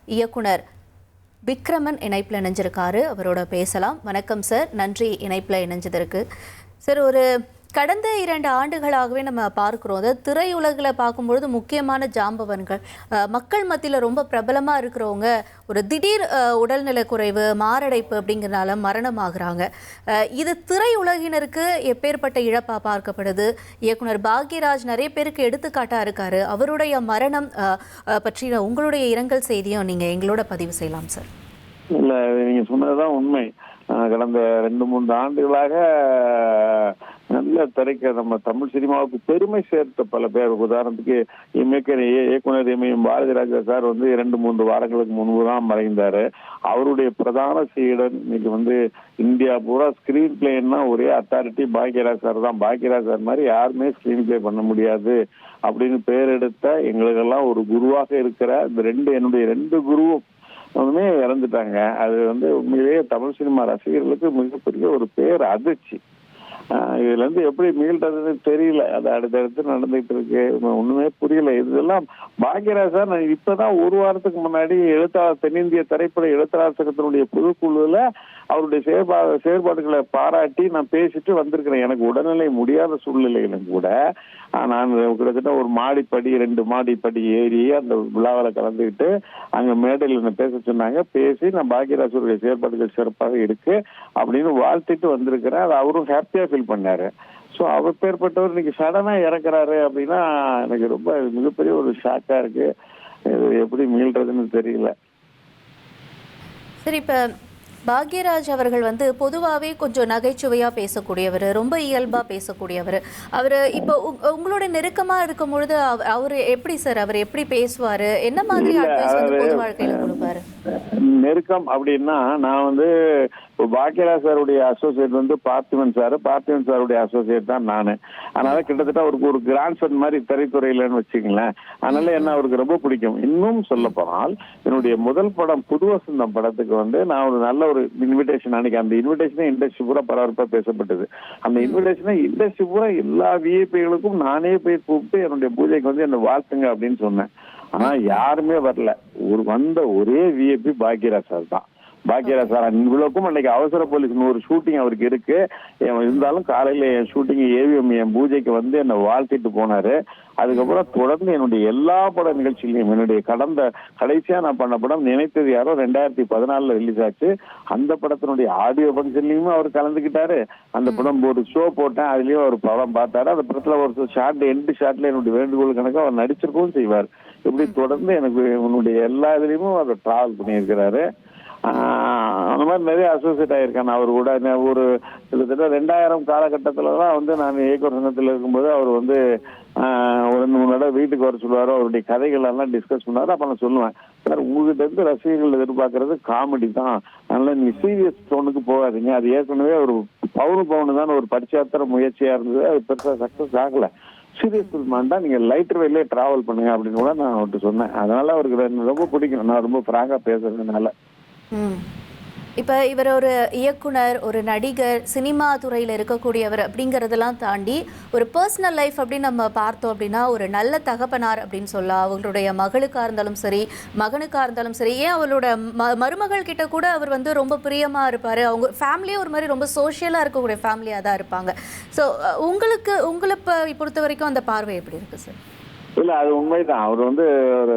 இயக்குனர் விக்ரமன் இணைப்பில் இணைஞ்சிருக்காரு. அவரோட பேசலாம். வணக்கம் சார், நன்றி இணைப்பில் இணைஞ்சதற்கு. சார், ஒரு கடந்த 2 ஆண்டுகளாகவே நம்ம பார்க்குறோம், அதாவது திரையுலகில் பார்க்கும்பொழுது முக்கியமான ஜாம்பவன்கள், மக்கள் மத்தியில் ரொம்ப பிரபலமாக இருக்கிறவங்க ஒரு திடீர் உடல்நல குறைவு, மாரடைப்பு அப்படிங்கிறனால மரணமாகறாங்க. இது திரையுலகினருக்கு எப்பேற்பட்ட இழப்பாக பார்க்கப்படுது. இயக்குனர் பாக்யராஜ் நிறைய பேருக்கு எடுத்துக்காட்டாக இருக்காரு. அவருடைய மரணம் பற்றின உங்களுடைய இரங்கல் செய்தியும் நீங்கள் எங்களோட பதிவு செய்யலாம் சார். இல்லை, நீங்கள் சொன்னதுதான் உண்மை. கடந்த 2-3 ஆண்டுகளாக நல்ல திரைக்க நம்ம தமிழ் சினிமாவுக்கு பெருமை சேர்த்த பல பேர், உதாரணத்துக்கு இயக்குனர் எம்எம் பாரதிராஜா சார் 2-3 வாரங்களுக்கு முன்பு தான் மறைந்தாரு. அவருடைய பிரதான சீடன் இன்னைக்கு இந்தியா பூரா ஸ்கிரீன் பிளேன்னா ஒரே அத்தாரிட்டி பாக்யராஜ் சார் தான். பாக்யராஜ் சார் மாதிரி யாருமே ஸ்கிரீன் பிளே பண்ண முடியாது அப்படின்னு பேர் எடுத்த எங்களுக்கெல்லாம் ஒரு குருவாக இருக்கிற என்னுடைய 2 குருவும் இறந்துட்டாங்க. அது உண்மையிலேயே தமிழ் சினிமா ரசிகர்களுக்கு மிகப்பெரிய ஒரு பேர் அதிர்ச்சி. இதுல எப்படி மீள்றதுன்னு தெரியல. அது அடுத்தடுத்து நடந்துகிட்டு இருக்கு, ஒண்ணுமே புரியல. இதெல்லாம் பாக்யராஜ் சார் இப்பதான் 1 வாரத்துக்கு முன்னாடி தென்னிந்திய திரைப்பட எழுத்தாளர் சங்கத்தினுடைய பொதுக்குழுல அவருடைய செயற்பாடுகளை பாராட்டி நான் பேசிட்டு வந்திருக்கிறேன். எனக்கு உடல்நிலை முடியாத சூழ்நிலையிலும் கூட நான் கிட்டத்தட்ட ஒரு 2 மாடிப்படி ஏறி அந்த விழாவில் கலந்துக்கிட்டு அங்க மேடையில் என்ன பேச சொன்னாங்க. பேசி நான் பாக்யராஜருடைய செயற்பாடுகள் சிறப்பாக இருக்கு அப்படின்னு வாழ்த்திட்டு வந்திருக்கிறேன். அது அவரும் ஹாப்பியா ஃபீல் பண்ணாரு. ஸோ அவர் பேர்பட்டவர் இன்னைக்கு சடனா இறக்குறாரு அப்படின்னா எனக்கு ரொம்ப மிகப்பெரிய ஒரு ஷாக்கா இருக்கு. இது எப்படி மீள்றதுன்னு தெரியல. சரி, இப்ப பாக்யராஜ் அவர்கள் பொதுவாகவே கொஞ்சம் நகைச்சுவையாக பேசக்கூடியவர், ரொம்ப இயல்பாக பேசக்கூடியவர். அவர் இப்போ உங்களோட நெருக்கமாக இருக்கும் பொழுது அவர் எப்படி சார், அவர் எப்படி பேசுவார், என்ன மாதிரி அட்வைஸ் பொது வாழ்க்கையில் கொடுப்பாரு? நெருக்கம் அப்படின்னா நான் பாக்யராஜ் சாருடைய அசோசியேட் பார்த்திபன் சாருடைய அசோசியேட் தான் நானு. அதனால கிட்டத்தட்ட அவருக்கு ஒரு கிராண்ட் சன் மாதிரி திரைத்துறையிலன்னு வச்சுங்களேன். அதனால என்ன அவருக்கு ரொம்ப பிடிக்கும். இன்னும் சொல்ல போனால் என்னுடைய முதல் படம் புது வசந்தம் படத்துக்கு நான் ஒரு நல்ல ஒரு இன்விடேஷன் அன்னைக்கு, அந்த இன்விடேஷனே இண்டஸ்ட்ரி பூரா பரபரப்பா பேசப்பட்டது. அந்த இன்விடேஷனை இண்டஸ்ட்ரி பூரா எல்லா விஐபிகளுக்கும் நானே போய் கூப்பிட்டு என்னுடைய பூஜைக்கு என்ன வாழ்த்துங்க அப்படின்னு சொன்னேன். ஆனா யாருமே வரல. வந்த ஒரே விஐபி பாக்யராஜ் சார் தான். பாக்யராஜ் சார் இவ்வளவுக்கும் அன்னைக்கு அவசர போலீஸ் ஒரு ஷூட்டிங் அவருக்கு இருக்கு. இருந்தாலும் காலையில என் ஷூட்டிங் ஏவிஎம் என் பூஜைக்கு என்னை வாழ்த்திட்டு போனாரு. அதுக்கப்புறம் தொடர்ந்து என்னுடைய எல்லா பட நிகழ்ச்சியிலையும் என்னுடைய கடைசியா நான் பண்ண படம் நினைத்தது யாரோ 2014 ரிலீஸ் ஆச்சு. அந்த படத்தினுடைய ஆடியோ பங்கன்லயுமே அவர் கலந்துக்கிட்டாரு. அந்த படம் ஒரு ஷோ போட்டேன், அதுலயும் அவர் படம் பார்த்தாரு. அந்த படத்துல ஒரு ஷார்ட் எண்டு ஷார்ட்ல என்னுடைய வேண்டுகோள் கணக்கு அவர் நடிச்சிருக்கவும் செய்வார். இப்படி தொடர்ந்து எனக்கு உன்னுடைய எல்லா இதுலயுமே அவர் டிராவல் பண்ணியிருக்கிறாரு. அந்த மாதிரி நிறைய அசோசியேட் ஆயிருக்கான் அவர் கூட. ஒரு கிட்டத்தட்ட 2000 காலகட்டத்துலதான் நான் இயக்குனர் சங்கத்தில் இருக்கும்போது அவர் ஒரு 2-3 தடவை வீட்டுக்கு வர சொல்லுவாரு. அவருடைய கதைகள் எல்லாம் டிஸ்கஸ் பண்ணுவாரு. அப்ப நான் சொல்லுவேன், சார் உங்ககிட்ட ரசிகர்கள் எதிர்பார்க்கறது காமெடி தான், அதனால நீங்க சீரியஸ் டோனுக்கு போகாதீங்க. அது ஏற்கனவே ஒரு பவுனு தான் ஒரு பரிச்சாத்திர முயற்சியா இருந்தது, அது பெருசா சக்சஸ் ஆகல. சீரியஸ் ஃபில்மாண்டா நீங்க லைட்டர் வேலையே டிராவல் பண்ணுங்க அப்படின்னு கூட நான் அவர்கிட்ட சொன்னேன். அதனால அவருக்கு ரொம்ப பிடிக்கும் நான் ரொம்ப பிராங்கா பேசுறதுனால. இப்போ இவர் ஒரு இயக்குனர், ஒரு நடிகர், சினிமா துறையில் இருக்கக்கூடியவர் அப்படிங்கிறதெல்லாம் தாண்டி ஒரு பர்சனல் லைஃப் அப்படின்னு நம்ம பார்த்தோம் அப்படின்னா ஒரு நல்ல தகப்பனார் அப்படின்னு சொல்லலாம். அவங்களுடைய மகளுக்காக இருந்தாலும் சரி, மகனுக்காக இருந்தாலும் சரி, ஏன் அவளோட மருமகள் கிட்ட கூட அவர் ரொம்ப பிரியமாக இருப்பார். அவங்க ஃபேமிலியே ஒரு மாதிரி ரொம்ப சோஷியலாக இருக்கக்கூடிய ஃபேமிலியாக தான் இருப்பாங்க. ஸோ உங்களை பொறுத்த வரைக்கும் அந்த பார்வை எப்படி இருக்கு சார்? இல்லை, அது உண்மைதான். அவர் ஒரு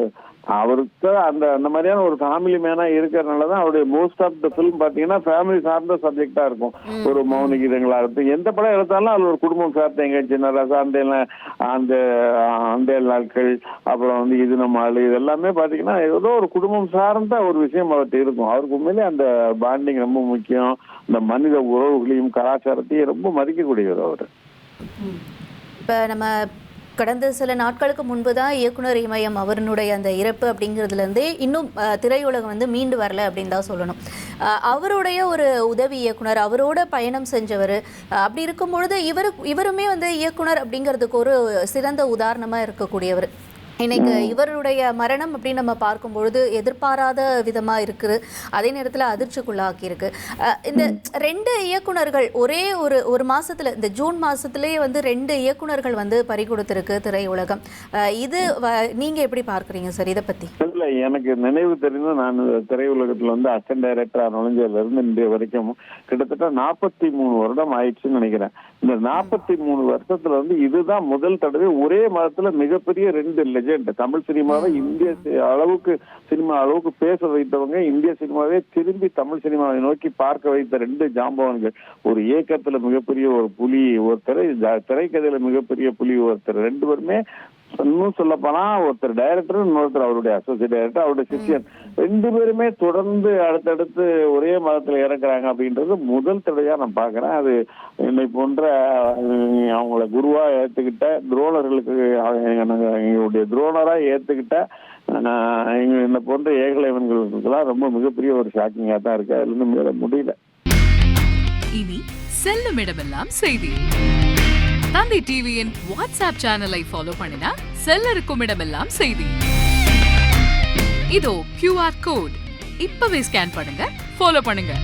அவருக்கு அந்த மாதிரியான ஒரு ஃபேமிலி மேனா இருக்கிறதுனாலதான் அவருடைய மோஸ்ட் ஆஃப் த ஃபிலிம் பாத்தீங்கன்னா ஃபேமிலி சார்ந்த சப்ஜெக்டா இருக்கும். ஒரு மௌன கீதங்களா இருக்கும், எந்த படம் எடுத்தாலும் அது ஒரு குடும்பம் சார்ந்த எங்க சின்ன ரசா அந்த நாட்கள், அப்புறம் இது நம்ம ஆளு, இது எல்லாமே பாத்தீங்கன்னா ஏதோ ஒரு குடும்பம் சார்ந்த ஒரு விஷயம் அவர்கிட்ட இருக்கும். அவருக்கு உண்மையிலே அந்த பாண்டிங் ரொம்ப முக்கியம். இந்த மனித உறவுகளையும் கலாச்சாரத்தையும் ரொம்ப மதிக்கக்கூடியவர் அவர். இப்ப நம்ம கடந்த சில நாட்களுக்கு முன்பு தான் இயக்குனர் இமயம் அவருடைய அந்த இறப்பு அப்படிங்கிறதுலேருந்தே இன்னும் திரையுலகம் மீண்டு வரல அப்படின்னு தான் சொல்லணும். அவருடைய ஒரு உதவி இயக்குனர், அவரோட பயணம் செஞ்சவர், அப்படி இருக்கும் பொழுது இவருமே இயக்குனர் அப்படிங்கிறதுக்கு ஒரு சிறந்த உதாரணமாக இருக்கக்கூடியவர். இன்னைக்கு இவருடைய மரணம் அப்படின்னு நம்ம பார்க்கும்பொழுது எதிர்பாராத விதமாக இருக்குது, அதே நேரத்தில் அதிர்ச்சிக்குள்ளாக்கி இருக்கு. இந்த 2 இயக்குனர்கள் ஒரே ஒரு மாசத்துல, இந்த ஜூன் மாசத்துலேயே வந்து 2 இயக்குனர்கள் வந்து பறி கொடுத்துருக்கு திரையுலகம். இது நீங்க எப்படி பார்க்குறீங்க சார் இதை பத்தி? இல்லை, எனக்கு நினைவு தெரிந்து நான் திரையுலகத்தில் வந்து அசிஸ்டன்ட் டைரக்டரா நுழைஞ்சதுல இருந்து இன்றைய வரைக்கும் கிட்டத்தட்ட 43 வருடம் ஆயிடுச்சுன்னு நினைக்கிறேன். இந்த 43 வருஷத்துல வந்து இதுதான் முதல் தடவை ஒரே மாதத்துல மிகப்பெரிய 2 லெஜெண்ட், தமிழ் சினிமாவை இந்திய சினிமா அளவுக்கு பேச வைத்தவங்க, இந்திய சினிமாவே திரும்பி தமிழ் சினிமாவை நோக்கி பார்க்க வைத்த 2 ஜாம்பவான்கள். ஒரு இயக்கத்துல மிகப்பெரிய ஒரு புலி ஒருத்தர், திரைக்கதையில மிகப்பெரிய புலி ஒருத்தர். 2 பேருமே இன்னும் சொல்ல போனா ஒருத்தர் டைரக்டர், இன்னொருத்தர் அவருடைய அசோசியேட் டைரக்டர், அவருடைய சிஷியன். 2 பேருமே தொடர்ந்து அடுத்தடுத்து ஒரே மதத்துல இறக்குறாங்க அப்படின்றது முதல் தடவையா நான் பாக்குறேன். அது என்னை போன்ற அவங்கள குருவா ஏத்துக்கிட்ட துரோணர்களுக்கு, எங்களுடைய துரோணரா ஏத்துக்கிட்ட என்ன போன்ற ஏகலைவன்களுக்கெல்லாம் ரொம்ப மிகப்பெரிய ஒரு ஷாக்கிங்கா தான் இருக்கு. அதுல இருந்து மேல முடியல. இனி செல்லும் இடமெல்லாம் செய்தி. தந்தி டிவியின் வாட்ஸ்அப் சேனலை ஃபாலோ பண்ணினா செல்ல இருக்கும் இடமெல்லாம் செய்தி. இதோ QR கோட், இப்பவே ஸ்கேன் பண்ணுங்க, ஃபாலோ பண்ணுங்க.